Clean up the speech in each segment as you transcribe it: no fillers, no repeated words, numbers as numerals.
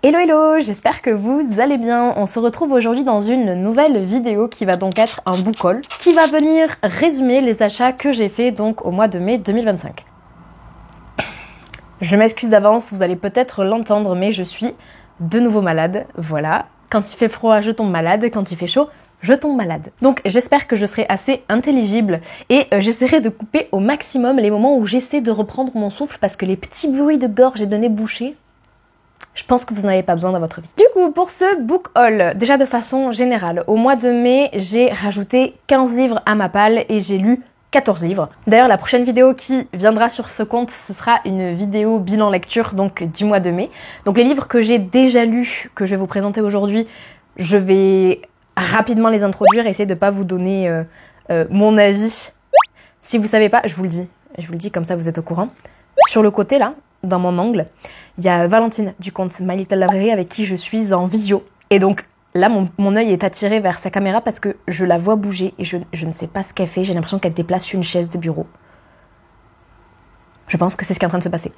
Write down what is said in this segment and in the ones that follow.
Hello hello, j'espère que vous allez bien. On se retrouve aujourd'hui dans une nouvelle vidéo qui va donc être un book haul, qui va venir résumer les achats que j'ai fait donc au mois de mai 2025. Je m'excuse d'avance, vous allez peut-être l'entendre, mais je suis de nouveau malade, voilà. Quand il fait froid, je tombe malade, quand il fait chaud, je tombe malade. Donc j'espère que je serai assez intelligible et j'essaierai de couper au maximum les moments où j'essaie de reprendre mon souffle parce que les petits bruits de gorge et de nez bouché, je pense que vous n'en avez pas besoin dans votre vie. Du coup, pour ce book haul, déjà de façon générale, au mois de mai, j'ai rajouté 15 livres à ma palle et j'ai lu 14 livres. D'ailleurs, la prochaine vidéo qui viendra sur ce compte, ce sera une vidéo bilan lecture donc du mois de mai. Donc les livres que j'ai déjà lus, que je vais vous présenter aujourd'hui, je vais rapidement les introduire et essayer de ne pas vous donner mon avis. Si vous savez pas, je vous le dis comme ça vous êtes au courant. Sur le côté là, dans mon angle, il y a Valentine du compte My Little Library avec qui je suis en visio. Et donc là, mon œil est attiré vers sa caméra parce que je la vois bouger et je ne sais pas ce qu'elle fait. J'ai l'impression qu'elle déplace une chaise de bureau. Je pense que c'est ce qui est en train de se passer.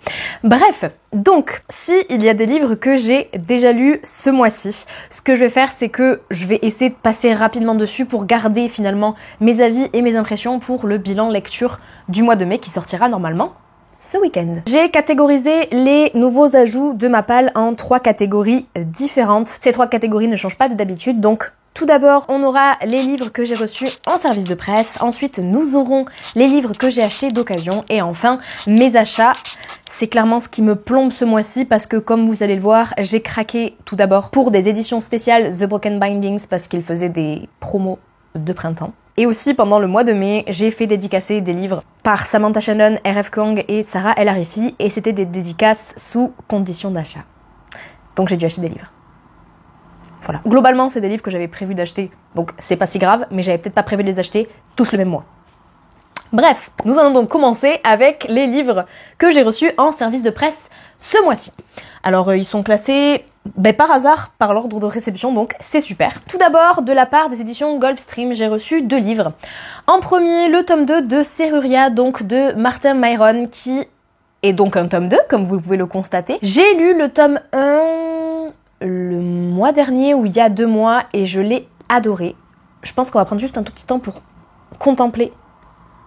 Bref, donc, s'il y a des livres que j'ai déjà lus ce mois-ci, ce que je vais faire, c'est que je vais essayer de passer rapidement dessus pour garder finalement mes avis et mes impressions pour le bilan lecture du mois de mai qui sortira normalement ce week-end. J'ai catégorisé les nouveaux ajouts de ma palle en 3 catégories différentes. Ces 3 catégories ne changent pas de d'habitude, donc tout d'abord, on aura les livres que j'ai reçus en service de presse. Ensuite, nous aurons les livres que j'ai achetés d'occasion. Et enfin, mes achats. C'est clairement ce qui me plombe ce mois-ci parce que, comme vous allez le voir, j'ai craqué tout d'abord pour des éditions spéciales The Broken Bindings parce qu'ils faisaient des promos de printemps. Et aussi, pendant le mois de mai, j'ai fait dédicacer des livres par Samantha Shannon, R.F. Kuang et Sarah El Arifi. Et c'était des dédicaces sous condition d'achat. Donc j'ai dû acheter des livres. Voilà. Globalement, c'est des livres que j'avais prévu d'acheter, donc c'est pas si grave, mais j'avais peut-être pas prévu de les acheter tous le même mois. Bref, nous allons donc commencer avec les livres que j'ai reçus en service de presse ce mois-ci. Alors, ils sont classés par hasard, par l'ordre de réception, donc c'est super. Tout d'abord, de la part des éditions Gulfstream, j'ai reçu 2 livres. En premier, le tome 2 de Ceruria, donc de Martin Myron, qui est donc un tome 2, comme vous pouvez le constater. J'ai lu le tome 1... le mois dernier ou il y a 2 mois et je l'ai adoré. Je pense qu'on va prendre juste un tout petit temps pour contempler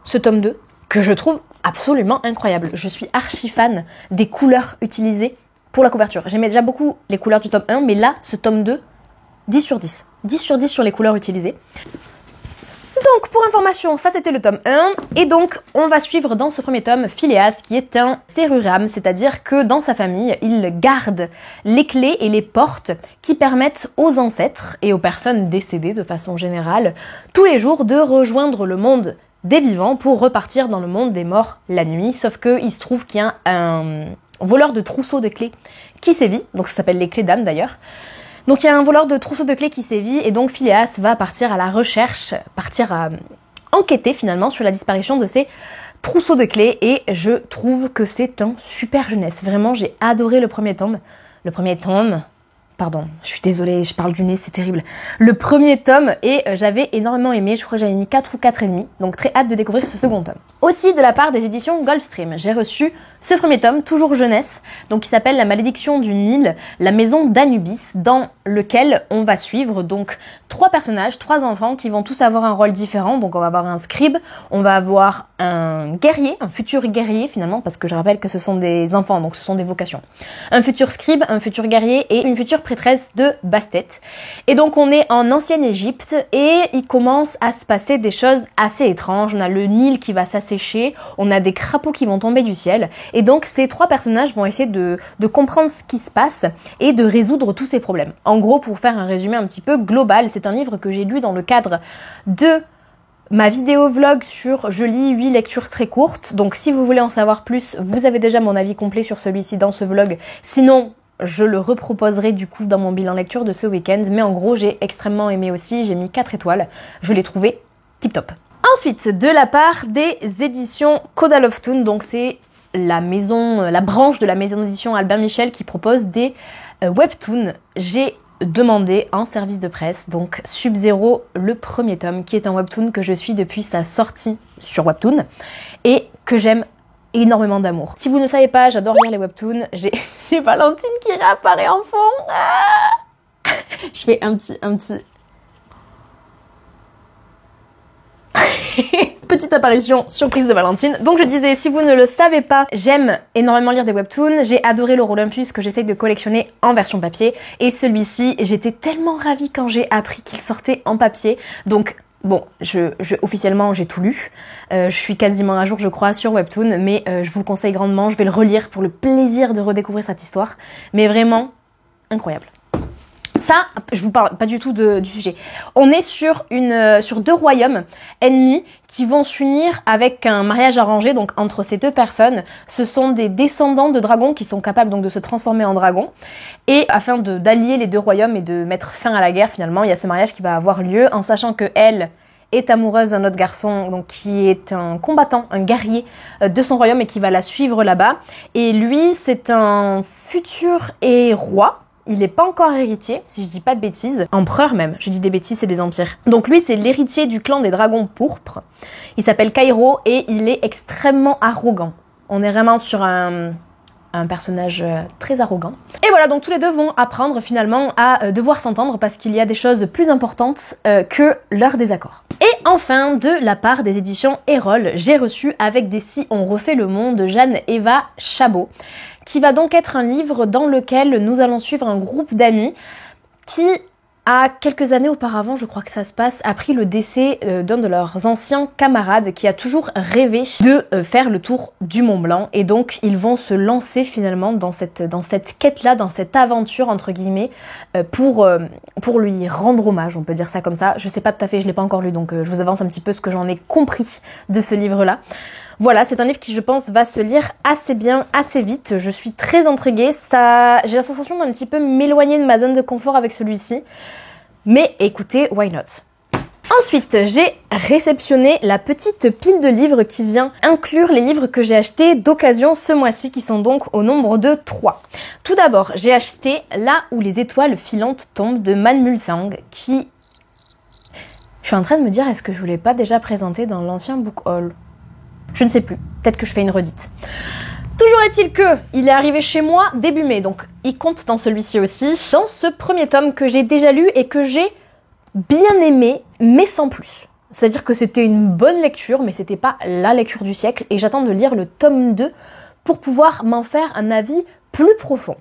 ce tome 2 que je trouve absolument incroyable. Je suis archi fan des couleurs utilisées pour la couverture. J'aimais déjà beaucoup les couleurs du tome 1 mais là, ce tome 2, 10 sur 10. 10 sur 10 sur les couleurs utilisées. Donc, pour information, ça c'était le tome 1, et donc on va suivre dans ce premier tome Phileas qui est un Ceruram, c'est-à-dire que dans sa famille, il garde les clés et les portes qui permettent aux ancêtres et aux personnes décédées de façon générale, tous les jours de rejoindre le monde des vivants pour repartir dans le monde des morts la nuit, sauf qu'il se trouve qu'il y a un voleur de trousseaux de clés qui sévit, donc ça s'appelle les clés d'âme d'ailleurs. Donc il y a un voleur de trousseau de clés qui sévit et donc Phileas va partir à la recherche, partir à enquêter finalement sur la disparition de ces trousseaux de clés et je trouve que c'est un super jeunesse. Vraiment, j'ai adoré le premier tome. Pardon, je suis désolée, je parle du nez, c'est terrible. Le premier tome et j'avais énormément aimé, je crois que j'avais mis 4 ou 4,5, donc très hâte de découvrir ce second tome. Aussi de la part des éditions Gulfstream, j'ai reçu ce premier tome, toujours jeunesse, donc qui s'appelle La malédiction du Nil, la maison d'Anubis, dans lequel on va suivre donc 3 personnages, 3 enfants qui vont tous avoir un rôle différent, donc on va avoir un scribe, on va avoir un guerrier, un futur guerrier finalement, parce que je rappelle que ce sont des enfants, donc ce sont des vocations. Un futur scribe, un futur guerrier et une future prêtresse de Bastet. Et donc on est en ancienne Égypte et il commence à se passer des choses assez étranges. On a le Nil qui va s'assécher, on a des crapauds qui vont tomber du ciel et donc ces 3 personnages vont essayer de comprendre ce qui se passe et de résoudre tous ces problèmes. En gros, pour faire un résumé un petit peu global, c'est un livre que j'ai lu dans le cadre de ma vidéo vlog sur je lis 8 lectures très courtes. Donc si vous voulez en savoir plus, vous avez déjà mon avis complet sur celui-ci dans ce vlog. Sinon, je le reproposerai du coup dans mon bilan lecture de ce week-end. Mais en gros, j'ai extrêmement aimé aussi. J'ai mis 4 étoiles. Je l'ai trouvé tip top. Ensuite, de la part des éditions Coda Loftun, donc c'est la branche de la maison d'édition Albin Michel qui propose des webtoons. J'ai demandé en service de presse, donc Sub-Zero, le premier tome, qui est un webtoon que je suis depuis sa sortie sur Webtoon et que j'aime énormément d'amour. Si vous ne savez pas, j'adore lire les webtoons. J'ai Valentine qui réapparaît en fond. Ah, je fais un petit... Petite apparition surprise de Valentine. Donc je disais, si vous ne le savez pas, j'aime énormément lire des webtoons. J'ai adoré le Olympus que j'essaye de collectionner en version papier. Et celui-ci, j'étais tellement ravie quand j'ai appris qu'il sortait en papier. Donc bon, officiellement j'ai tout lu. Je suis quasiment à jour je crois sur Webtoon, mais je vous le conseille grandement. Je vais le relire pour le plaisir de redécouvrir cette histoire. Mais vraiment, incroyable. Ça, je vous parle pas du tout du sujet. On est sur deux royaumes ennemis qui vont s'unir avec un mariage arrangé donc entre ces deux personnes. Ce sont des descendants de dragons qui sont capables donc de se transformer en dragons. Et afin d'allier les deux royaumes et de mettre fin à la guerre finalement, il y a ce mariage qui va avoir lieu en sachant que elle est amoureuse d'un autre garçon donc qui est un combattant, un guerrier de son royaume et qui va la suivre là-bas. Et lui, c'est un futur roi. Il n'est pas encore héritier, si je dis pas de bêtises. Empereur même, je dis des bêtises, c'est des empires. Donc lui, c'est l'héritier du clan des dragons pourpres. Il s'appelle Kairo et il est extrêmement arrogant. On est vraiment sur un personnage très arrogant. Et voilà, donc tous les deux vont apprendre finalement à devoir s'entendre parce qu'il y a des choses plus importantes que leur désaccord. Et enfin, de la part des éditions Erol, j'ai reçu Avec des si on refait le monde de Jeanne-Eva Chabot, qui va donc être un livre dans lequel nous allons suivre un groupe d'amis qui, à quelques années auparavant, je crois que ça se passe, a pris le décès d'un de leurs anciens camarades qui a toujours rêvé de faire le tour du Mont Blanc. Et donc, ils vont se lancer finalement dans cette quête-là, dans cette aventure, entre guillemets, pour lui rendre hommage, on peut dire ça comme ça. Je sais pas tout à fait, je l'ai pas encore lu, donc je vous avance un petit peu ce que j'en ai compris de ce livre-là. Voilà, c'est un livre qui, je pense, va se lire assez bien, assez vite. Je suis très intriguée. J'ai la sensation d'un petit peu m'éloigner de ma zone de confort avec celui-ci. Mais écoutez, why not? Ensuite, j'ai réceptionné la petite pile de livres qui vient inclure les livres que j'ai achetés d'occasion ce mois-ci, qui sont donc au nombre de 3. Tout d'abord, j'ai acheté Là où les étoiles filantes tombent de Man Mulsang, qui... Je suis en train de me dire, est-ce que je vous l'ai pas déjà présenté dans l'ancien book haul? Je ne sais plus, peut-être que je fais une redite. Toujours est-il que il est arrivé chez moi début mai, donc il compte dans celui-ci aussi, dans ce premier tome que j'ai déjà lu et que j'ai bien aimé, mais sans plus. C'est-à-dire que c'était une bonne lecture, mais c'était pas la lecture du siècle, et j'attends de lire le tome 2 pour pouvoir m'en faire un avis plus profond.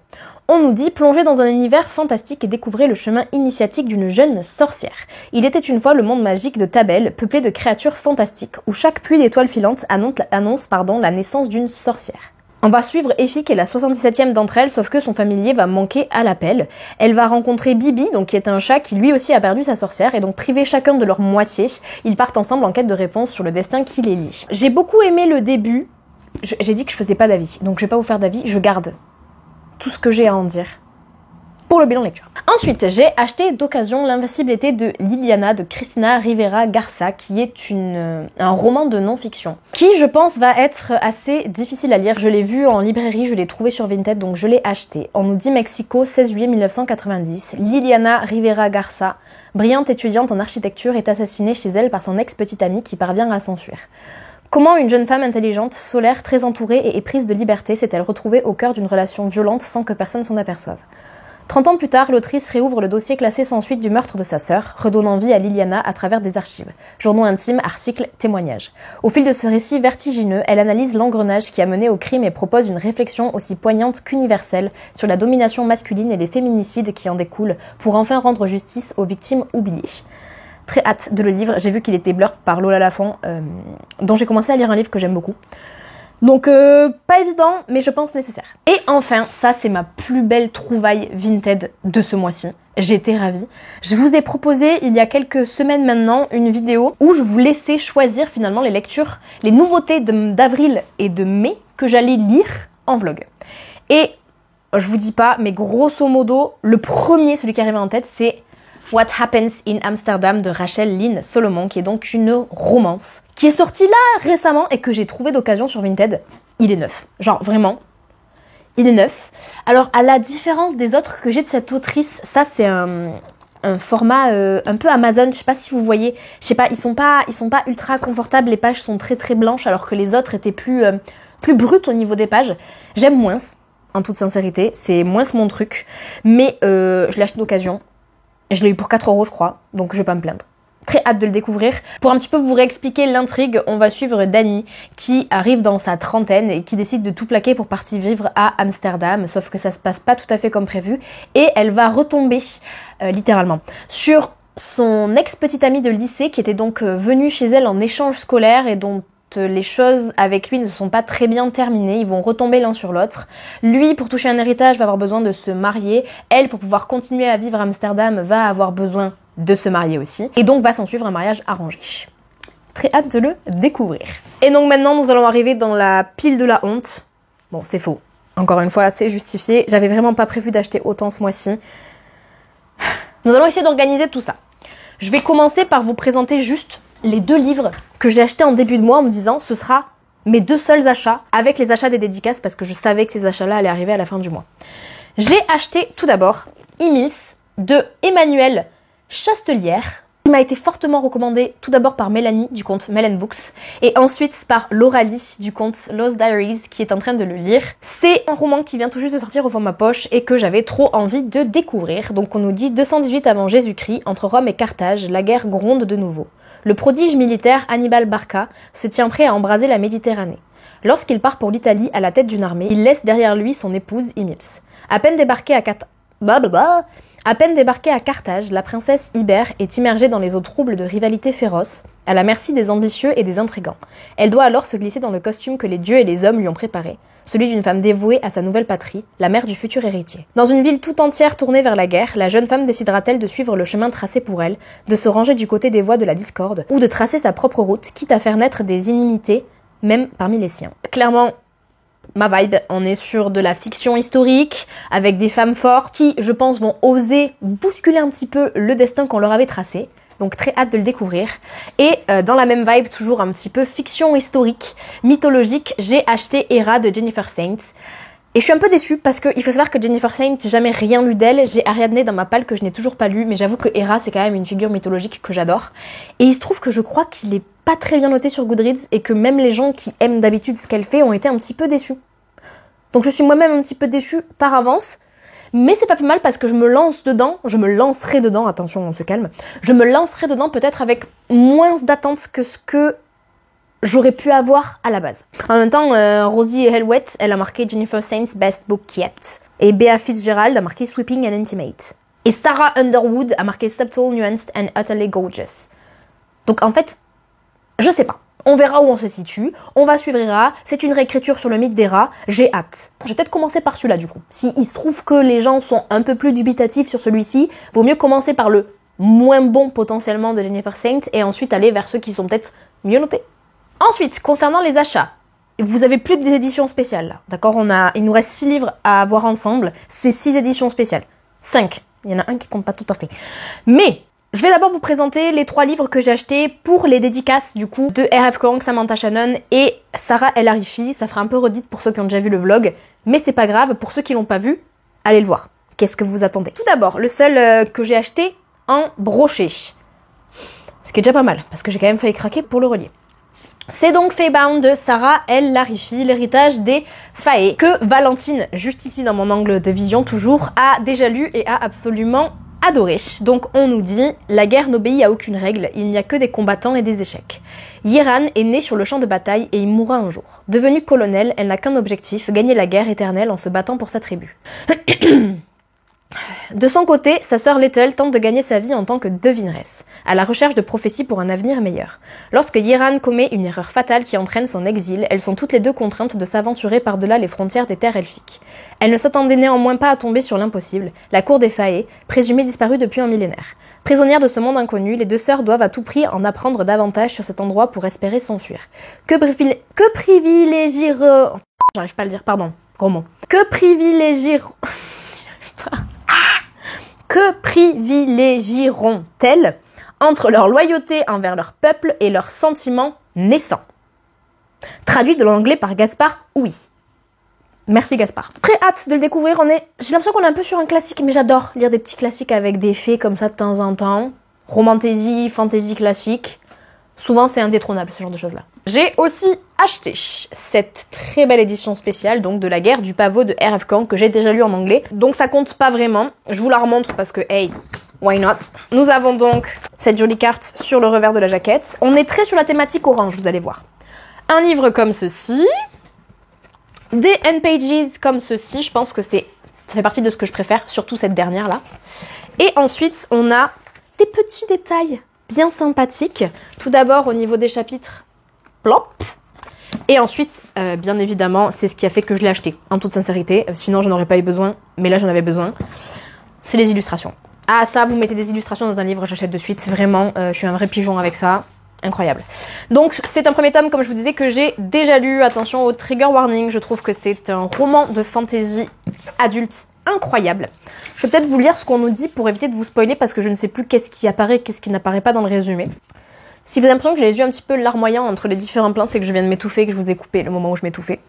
On nous dit plonger dans un univers fantastique et découvrir le chemin initiatique d'une jeune sorcière. Il était une fois le monde magique de Tabel, peuplé de créatures fantastiques, où chaque pluie d'étoiles filantes annonce la naissance d'une sorcière. On va suivre Effie qui est la 77e d'entre elles, sauf que son familier va manquer à l'appel. Elle va rencontrer Bibi, donc qui est un chat qui lui aussi a perdu sa sorcière, et donc privés chacun de leur moitié, ils partent ensemble en quête de réponse sur le destin qui les lie. J'ai beaucoup aimé le début. J'ai dit que je faisais pas d'avis, donc je vais pas vous faire d'avis, je garde tout ce que j'ai à en dire pour le bilan lecture. Ensuite, j'ai acheté d'occasion L'Invincible été de Liliana de Cristina Rivera Garça, qui est un roman de non-fiction, qui je pense va être assez difficile à lire. Je l'ai vu en librairie, je l'ai trouvé sur Vinted, donc je l'ai acheté. On nous dit Mexico, 16 juillet 1990. Liliana Rivera Garça, brillante étudiante en architecture, est assassinée chez elle par son ex-petite amie qui parvient à s'enfuir. Comment une jeune femme intelligente, solaire, très entourée et éprise de liberté s'est-elle retrouvée au cœur d'une relation violente sans que personne s'en aperçoive? 30 ans plus tard, l'autrice réouvre le dossier classé sans suite du meurtre de sa sœur, redonnant vie à Liliana à travers des archives. Journaux intimes, articles, témoignages. Au fil de ce récit vertigineux, elle analyse l'engrenage qui a mené au crime et propose une réflexion aussi poignante qu'universelle sur la domination masculine et les féminicides qui en découlent, pour enfin rendre justice aux victimes oubliées. Très hâte de le lire, j'ai vu qu'il était blurb par Lola Lafont, dont j'ai commencé à lire un livre que j'aime beaucoup. Donc pas évident, mais je pense nécessaire. Et enfin, ça c'est ma plus belle trouvaille Vinted de ce mois-ci. J'étais ravie. Je vous ai proposé il y a quelques semaines maintenant une vidéo où je vous laissais choisir finalement les lectures, les nouveautés d'avril et de mai que j'allais lire en vlog. Et je vous dis pas, mais grosso modo, le premier, celui qui arrivait en tête, c'est What Happens in Amsterdam de Rachel Lynn Solomon, qui est donc une romance, qui est sortie là récemment et que j'ai trouvé d'occasion sur Vinted. Il est neuf. Genre vraiment, il est neuf. Alors à la différence des autres que j'ai de cette autrice, ça c'est un format un peu Amazon, je sais pas si vous voyez, je sais pas, ils sont pas ultra confortables, les pages sont très très blanches alors que les autres étaient plus plus brute au niveau des pages. J'aime moins, en toute sincérité, c'est moins mon truc, mais je l'ai acheté d'occasion. Je l'ai eu pour 4 € je crois, donc je vais pas me plaindre. Très hâte de le découvrir. Pour un petit peu vous réexpliquer l'intrigue, on va suivre Dani qui arrive dans sa trentaine et qui décide de tout plaquer pour partir vivre à Amsterdam, sauf que ça se passe pas tout à fait comme prévu et elle va retomber littéralement sur son ex-petite amie de lycée qui était donc venue chez elle en échange scolaire et dont les choses avec lui ne sont pas très bien terminées, ils vont retomber l'un sur l'autre. Lui, pour toucher un héritage, va avoir besoin de se marier. Elle, pour pouvoir continuer à vivre à Amsterdam, va avoir besoin de se marier aussi. Et donc va s'en suivre un mariage arrangé. Très hâte de le découvrir. Et donc maintenant, nous allons arriver dans la pile de la honte. Bon, c'est faux. Encore une fois, c'est justifié. J'avais vraiment pas prévu d'acheter autant ce mois-ci. Nous allons essayer d'organiser tout ça. Je vais commencer par vous présenter juste les 2 livres que j'ai achetés en début de mois en me disant ce sera mes 2 seuls achats avec les achats des dédicaces parce que je savais que ces achats-là allaient arriver à la fin du mois. J'ai acheté tout d'abord Imils de Emmanuelle Chastelière qui m'a été fortement recommandé tout d'abord par Mélanie du compte Melen Books et ensuite par Lauralie du compte Lost Diaries qui est en train de le lire. C'est un roman qui vient tout juste de sortir au format poche et que j'avais trop envie de découvrir. Donc on nous dit 218 avant Jésus-Christ, entre Rome et Carthage, la guerre gronde de nouveau. Le prodige militaire Hannibal Barca se tient prêt à embraser la Méditerranée. Lorsqu'il part pour l'Italie à la tête d'une armée, il laisse derrière lui son épouse Imils. À peine débarquée à Carthage, la princesse Ibère est immergée dans les eaux troubles de rivalités féroces, à la merci des ambitieux et des intrigants. Elle doit alors se glisser dans le costume que les dieux et les hommes lui ont préparé, celui d'une femme dévouée à sa nouvelle patrie, la mère du futur héritier. Dans une ville tout entière tournée vers la guerre, la jeune femme décidera-t-elle de suivre le chemin tracé pour elle, de se ranger du côté des voies de la discorde, ou de tracer sa propre route, quitte à faire naître des inimitiés, même parmi les siens. Clairement, ma vibe, on est sur de la fiction historique, avec des femmes fortes qui, je pense, vont oser bousculer un petit peu le destin qu'on leur avait tracé. Donc très hâte de le découvrir. Et dans la même vibe, toujours un petit peu fiction historique, mythologique, j'ai acheté Hera de Jennifer Saint. Et je suis un peu déçue parce qu'il faut savoir que Jennifer Saint, j'ai jamais rien lu d'elle. J'ai Ariadne dans ma palle que je n'ai toujours pas lu, mais j'avoue que Hera, c'est quand même une figure mythologique que j'adore. Et il se trouve que je crois qu'il est pas très bien noté sur Goodreads et que même les gens qui aiment d'habitude ce qu'elle fait ont été un petit peu déçus. Donc je suis moi-même un petit peu déçue par avance. Mais c'est pas plus mal parce que je me lancerai dedans, attention on se calme, je me lancerai dedans peut-être avec moins d'attentes que ce que j'aurais pu avoir à la base. En même temps, Rosie Hellwett, elle a marqué Jennifer Saint's Best Book Yet. Et Bea Fitzgerald a marqué Sweeping and Intimate. Et Sarah Underwood a marqué Subtle, Nuanced and Utterly Gorgeous. Donc en fait, je sais pas. On verra où on se situe, on va suivre Hera, c'est une réécriture sur le mythe d'Hera, j'ai hâte. Je vais peut-être commencer par celui-là du coup. Si il se trouve que les gens sont un peu plus dubitatifs sur celui-ci, vaut mieux commencer par le moins bon potentiellement de Jennifer Saint et ensuite aller vers ceux qui sont peut-être mieux notés. Ensuite, concernant les achats, vous avez plus des éditions spéciales là, d'accord? Il nous reste 6 livres à voir ensemble, c'est 6 éditions spéciales. 5, il y en a un qui compte pas tout à fait. Mais je vais d'abord vous présenter les 3 livres que j'ai achetés pour les dédicaces du coup de R.F. Kuang, Samantha Shannon et Sarah El Arifi. Ça fera un peu redite pour ceux qui ont déjà vu le vlog, mais c'est pas grave, pour ceux qui l'ont pas vu, allez le voir. Qu'est-ce que vous attendez? Tout d'abord, le seul que j'ai acheté en broché. Ce qui est déjà pas mal, parce que j'ai quand même failli craquer pour le relier. C'est donc Faebound de Sarah El Arifi, l'héritage des Fae, que Valentine, juste ici dans mon angle de vision toujours, a déjà lu et a absolument adoré. Donc on nous dit « La guerre n'obéit à aucune règle, il n'y a que des combattants et des échecs. Yiran est née sur le champ de bataille et il mourra un jour. Devenue colonelle, elle n'a qu'un objectif, gagner la guerre éternelle en se battant pour sa tribu. » De son côté, sa sœur Little tente de gagner sa vie en tant que devineresse, à la recherche de prophéties pour un avenir meilleur. Lorsque Yiran commet une erreur fatale qui entraîne son exil, elles sont toutes les deux contraintes de s'aventurer par-delà les frontières des terres elfiques. Elles ne s'attendaient néanmoins pas à tomber sur l'impossible, la cour des Fae, présumée disparue depuis un millénaire. Prisonnières de ce monde inconnu, les deux sœurs doivent à tout prix en apprendre davantage sur cet endroit pour espérer s'enfuir. Que privilégieront... J'arrive pas à le dire, pardon, gros mot. Que privilégieront-elles entre leur loyauté envers leur peuple et leurs sentiments naissants? Traduit de l'anglais par Gaspard Oui. Merci Gaspard. Très hâte de le découvrir, j'ai l'impression qu'on est un peu sur un classique, mais j'adore lire des petits classiques avec des fées comme ça de temps en temps. Romantasy, fantasy classique. souvent c'est indétrônable ce genre de choses-là. J'ai aussi acheté cette très belle édition spéciale donc de La guerre du pavot de R.F. Kuang que j'ai déjà lu en anglais. Donc ça compte pas vraiment. Je vous la remontre parce que hey, why not? Nous avons donc cette jolie carte sur le revers de la jaquette. On est très sur la thématique orange, vous allez voir. Un livre comme ceci. Des end-pages comme ceci. Je pense que ça fait partie de ce que je préfère, surtout cette dernière-là. Et ensuite, on a des petits détails bien sympathiques. Tout d'abord, au niveau des chapitres, plop. Et ensuite, bien évidemment, c'est ce qui a fait que je l'ai acheté, en toute sincérité. Sinon, j'en aurais pas eu besoin, mais là, j'en avais besoin. C'est les illustrations. Ah, ça, vous mettez des illustrations dans un livre, j'achète de suite. Vraiment, je suis un vrai pigeon avec ça. Incroyable. Donc, c'est un premier tome, comme je vous disais, que j'ai déjà lu. Attention au trigger warning, je trouve que c'est un roman de fantasy adulte incroyable. Je vais peut-être vous lire ce qu'on nous dit pour éviter de vous spoiler, parce que je ne sais plus qu'est-ce qui apparaît, qu'est-ce qui n'apparaît pas dans le résumé. Si vous avez l'impression que j'ai les yeux un petit peu larmoyants entre les différents plans, c'est que je viens de m'étouffer, que je vous ai coupé le moment où je m'étouffais.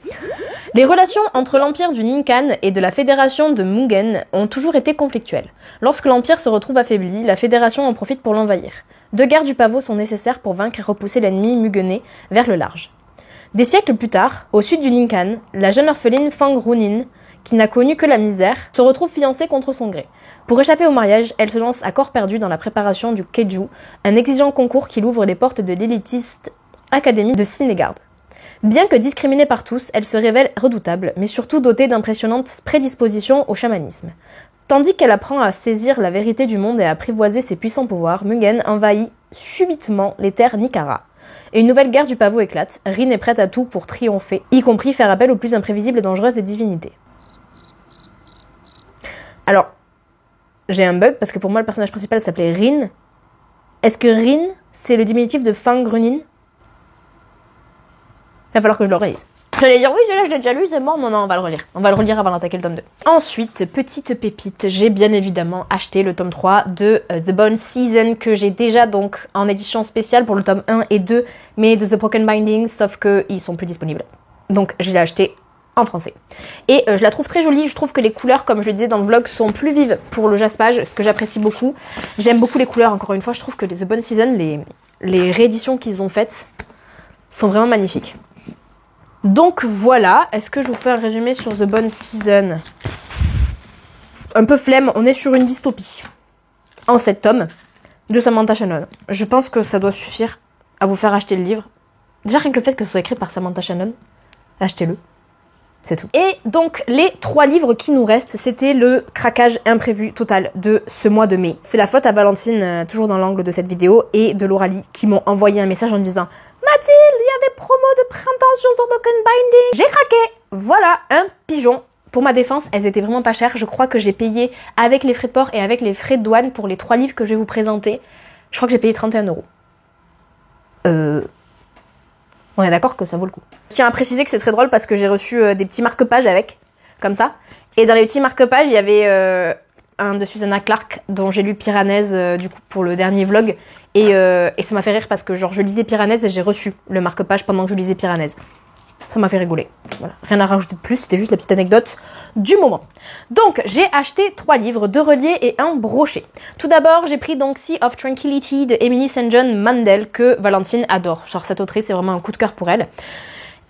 Les relations entre l'empire du Ninkan et de la fédération de Mugen ont toujours été conflictuelles. Lorsque l'empire se retrouve affaibli, la fédération en profite pour l'envahir. 2 guerres du pavot sont nécessaires pour vaincre et repousser l'ennemi mugenais vers le large. Des siècles plus tard, au sud du Ninkan, la jeune orpheline Fang Runin, qui n'a connu que la misère, se retrouve fiancée contre son gré. Pour échapper au mariage, elle se lance à corps perdu dans la préparation du Keiju, un exigeant concours qui ouvre les portes de l'élitiste académie de Sinegard. Bien que discriminée par tous, elle se révèle redoutable, mais surtout dotée d'impressionnantes prédispositions au chamanisme. Tandis qu'elle apprend à saisir la vérité du monde et à apprivoiser ses puissants pouvoirs, Mugen envahit subitement les terres Nikara. Et une nouvelle guerre du pavot éclate. Rin est prête à tout pour triompher, y compris faire appel aux plus imprévisibles et dangereuses des divinités. Alors, j'ai un bug parce que pour moi le personnage principal s'appelait Rin. Est-ce que Rin, c'est le diminutif de Fang Runin? Il va falloir que je le relise. J'allais dire oui, celui-là je l'ai déjà lu, c'est bon. Non, on va le relire. On va le relire avant d'attaquer le tome 2. Ensuite, petite pépite, j'ai bien évidemment acheté le tome 3 de The Bone Season que j'ai déjà donc en édition spéciale pour le tome 1 et 2, mais de The Broken Bindings, sauf qu'ils sont plus disponibles. Donc je l'ai acheté en français. Et je la trouve très jolie, je trouve que les couleurs, comme je le disais dans le vlog, sont plus vives pour le jaspage, ce que j'apprécie beaucoup. J'aime beaucoup les couleurs, encore une fois, je trouve que les The Bone Season, les rééditions qu'ils ont faites, sont vraiment magnifiques. Donc voilà, est-ce que je vous fais un résumé sur The Bone Season? Un peu flemme, on est sur une dystopie. En 7 tomes, de Samantha Shannon. Je pense que ça doit suffire à vous faire acheter le livre. Déjà rien que le fait que ce soit écrit par Samantha Shannon, achetez-le. C'est tout. Et donc, les 3 livres qui nous restent, c'était le craquage imprévu total de ce mois de mai. C'est la faute à Valentine, toujours dans l'angle de cette vidéo, et de Lauralie, qui m'ont envoyé un message en disant « Mathilde, il y a des promos de printemps sur The Broken Binding !» J'ai craqué. Voilà, un pigeon. Pour ma défense, elles étaient vraiment pas chères. Je crois que j'ai payé, avec les frais de port et avec les frais de douane, pour les 3 livres que je vais vous présenter, je crois que j'ai payé 31 €. On est d'accord que ça vaut le coup. Je tiens à préciser que c'est très drôle parce que j'ai reçu des petits marque-pages avec, comme ça. Et dans les petits marque-pages, il y avait un de Susanna Clark dont j'ai lu Piranèse du coup pour le dernier vlog. Et ça m'a fait rire parce que genre je lisais Piranèse et j'ai reçu le marque-page pendant que je lisais Piranèse. Ça m'a fait rigoler. Voilà, rien à rajouter de plus, c'était juste la petite anecdote du moment. Donc, j'ai acheté 3 livres, 2 reliés et un brochet. Tout d'abord, j'ai pris donc Sea of Tranquility de Emily St. John Mandel, que Valentine adore. Genre, cette autrice, c'est vraiment un coup de cœur pour elle.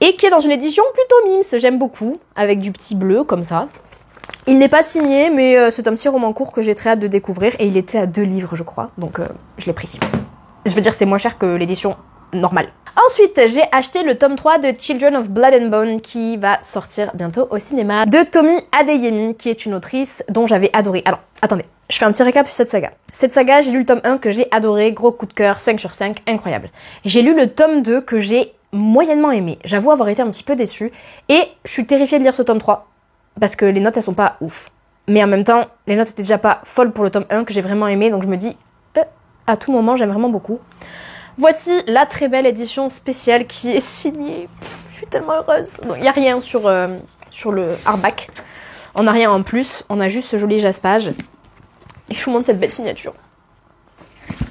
Et qui est dans une édition plutôt mimes, j'aime beaucoup, avec du petit bleu, comme ça. Il n'est pas signé, mais c'est un petit roman court que j'ai très hâte de découvrir, et il était à 2 livres, je crois, donc je l'ai pris. Je veux dire, c'est moins cher que l'édition normale. Ensuite, j'ai acheté le tome 3 de Children of Blood and Bone qui va sortir bientôt au cinéma, de Tomi Adeyemi, qui est une autrice dont j'avais adoré. Alors, attendez, je fais un petit récap sur cette saga. Cette saga, j'ai lu le tome 1 que j'ai adoré, gros coup de cœur, 5 sur 5, incroyable. J'ai lu le tome 2 que j'ai moyennement aimé. J'avoue avoir été un petit peu déçue, et je suis terrifiée de lire ce tome 3, parce que les notes, elles sont pas ouf. Mais en même temps, les notes étaient déjà pas folles pour le tome 1 que j'ai vraiment aimé, donc je me dis, à tout moment, j'aime vraiment beaucoup. Voici la très belle édition spéciale qui est signée. Je suis tellement heureuse. Il n'y a rien sur le hardback. On n'a rien en plus. On a juste ce joli jaspage. Et je vous montre cette belle signature.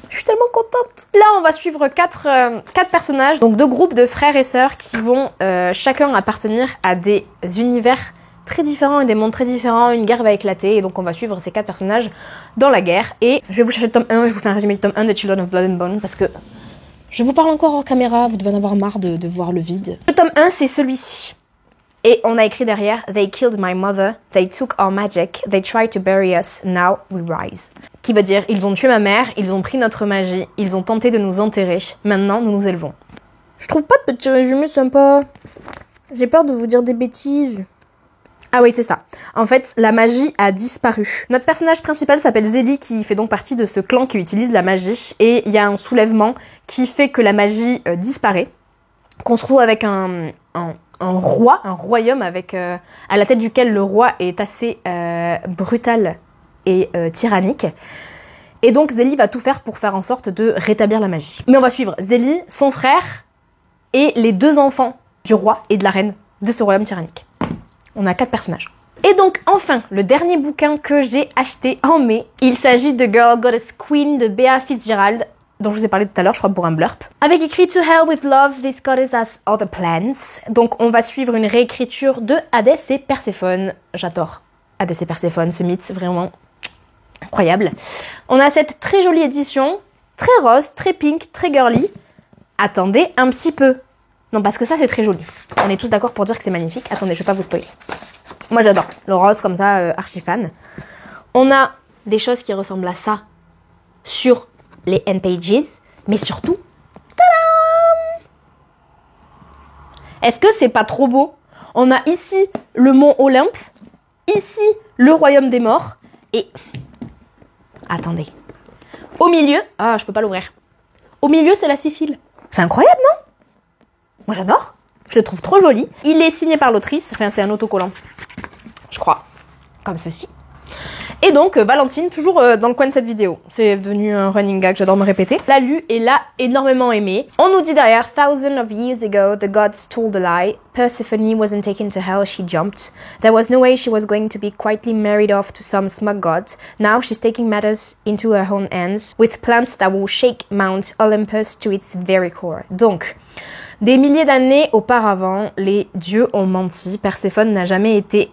Je suis tellement contente. Là, on va suivre 4 personnages. Donc 2 groupes de frères et sœurs qui vont chacun appartenir à des univers très différents et des mondes très différents. Une guerre va éclater et donc on va suivre ces 4 personnages dans la guerre. Et je vais vous chercher le tome 1. Je vous fais un résumé du tome 1 de Children of Blood and Bone parce que Je vous parle encore hors caméra, vous devez en avoir marre de voir le vide. Le tome 1, c'est celui-ci. Et on a écrit derrière « They killed my mother, they took our magic, they tried to bury us, now we rise ». Qui veut dire « Ils ont tué ma mère, ils ont pris notre magie, ils ont tenté de nous enterrer, maintenant nous nous élevons ». Je trouve pas de petit résumé sympa. J'ai peur de vous dire des bêtises. Ah oui, c'est ça. En fait, la magie a disparu. Notre personnage principal s'appelle Zélie, qui fait donc partie de ce clan qui utilise la magie. Et il y a un soulèvement qui fait que la magie disparaît. Qu'on se retrouve avec un roi, un royaume avec à la tête duquel le roi est assez brutal et tyrannique. Et donc Zélie va tout faire pour faire en sorte de rétablir la magie. Mais on va suivre Zélie, son frère et les 2 enfants du roi et de la reine de ce royaume tyrannique. On a 4 personnages. Et donc enfin, le dernier bouquin que j'ai acheté en mai, il s'agit de Girl Goddess Queen de Bea Fitzgerald, dont je vous ai parlé tout à l'heure, je crois, pour un blurb. Avec écrit To Hell with Love, this goddess has other plans. Donc on va suivre une réécriture de Hadès et Perséphone. J'adore Hadès et Perséphone, ce mythe, c'est vraiment incroyable. On a cette très jolie édition, très rose, très pink, très girly. Attendez un petit peu. Non, parce que ça, c'est très joli. On est tous d'accord pour dire que c'est magnifique. Attendez, je vais pas vous spoiler. Moi, j'adore le rose comme ça, archi fan. On a des choses qui ressemblent à ça sur les end pages, mais surtout, tadam! Est-ce que c'est pas trop beau? On a ici le mont Olympe, ici le royaume des morts, et... Attendez. Au milieu... Ah, je peux pas l'ouvrir. Au milieu, c'est la Sicile. C'est incroyable, non? Moi, j'adore. Je le trouve trop joli. Il est signé par l'autrice. Enfin, c'est un autocollant. Je crois. Comme ceci. Et donc, Valentine, toujours dans le coin de cette vidéo. C'est devenu un running gag, j'adore me répéter. L'a lu et l'a énormément aimé. On nous dit derrière, Thousands of years ago, the gods told a lie. Persephone wasn't taken to hell, she jumped. There was no way she was going to be quietly married off to some smug god. Now she's taking matters into her own hands, with plans that will shake Mount Olympus to its very core. Donc, des milliers d'années auparavant, les dieux ont menti. Perséphone n'a jamais été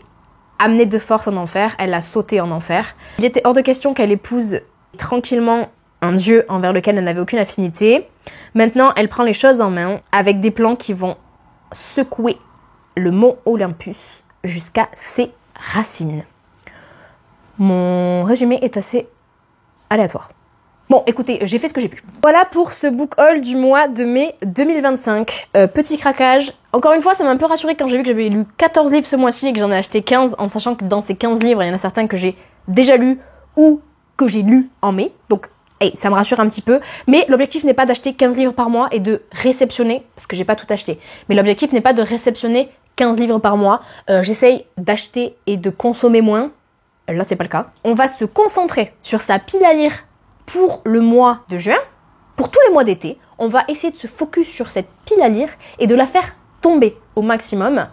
amenée de force en enfer, elle a sauté en enfer. Il était hors de question qu'elle épouse tranquillement un dieu envers lequel elle n'avait aucune affinité. Maintenant, elle prend les choses en main avec des plans qui vont secouer le mont Olympus jusqu'à ses racines. Mon résumé est assez aléatoire. Bon, écoutez, j'ai fait ce que j'ai pu. Voilà pour ce book haul du mois de mai 2025. Petit craquage. Encore une fois, ça m'a un peu rassurée quand j'ai vu que j'avais lu 14 livres ce mois-ci et que j'en ai acheté 15, en sachant que dans ces 15 livres, il y en a certains que j'ai déjà lus ou que j'ai lus en mai. Donc, ça me rassure un petit peu. Mais l'objectif n'est pas d'acheter 15 livres par mois et de réceptionner, parce que j'ai pas tout acheté. Mais l'objectif n'est pas de réceptionner 15 livres par mois. J'essaye d'acheter et de consommer moins. Là, c'est pas le cas. On va se concentrer sur sa pile à lire pour le mois de juin, pour tous les mois d'été. On va essayer de se focus sur cette pile à lire et de la faire tomber au maximum.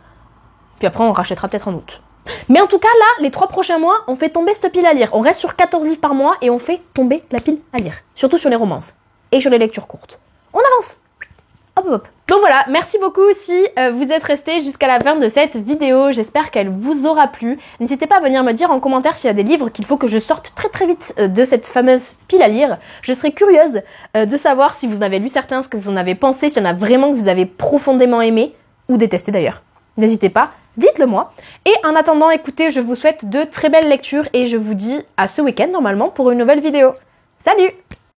Puis après, on rachètera peut-être en août. Mais en tout cas, là, les 3 prochains mois, on fait tomber cette pile à lire. On reste sur 14 livres par mois et on fait tomber la pile à lire. Surtout sur les romances et sur les lectures courtes. On avance. Hop, hop, hop. Donc voilà, merci beaucoup si vous êtes restés jusqu'à la fin de cette vidéo. J'espère qu'elle vous aura plu. N'hésitez pas à venir me dire en commentaire s'il y a des livres qu'il faut que je sorte très très vite de cette fameuse pile à lire. Je serais curieuse de savoir si vous en avez lu certains, ce que vous en avez pensé, s'il y en a vraiment que vous avez profondément aimé ou détesté d'ailleurs. N'hésitez pas, dites-le moi. Et en attendant, écoutez, je vous souhaite de très belles lectures et je vous dis à ce week-end normalement pour une nouvelle vidéo. Salut!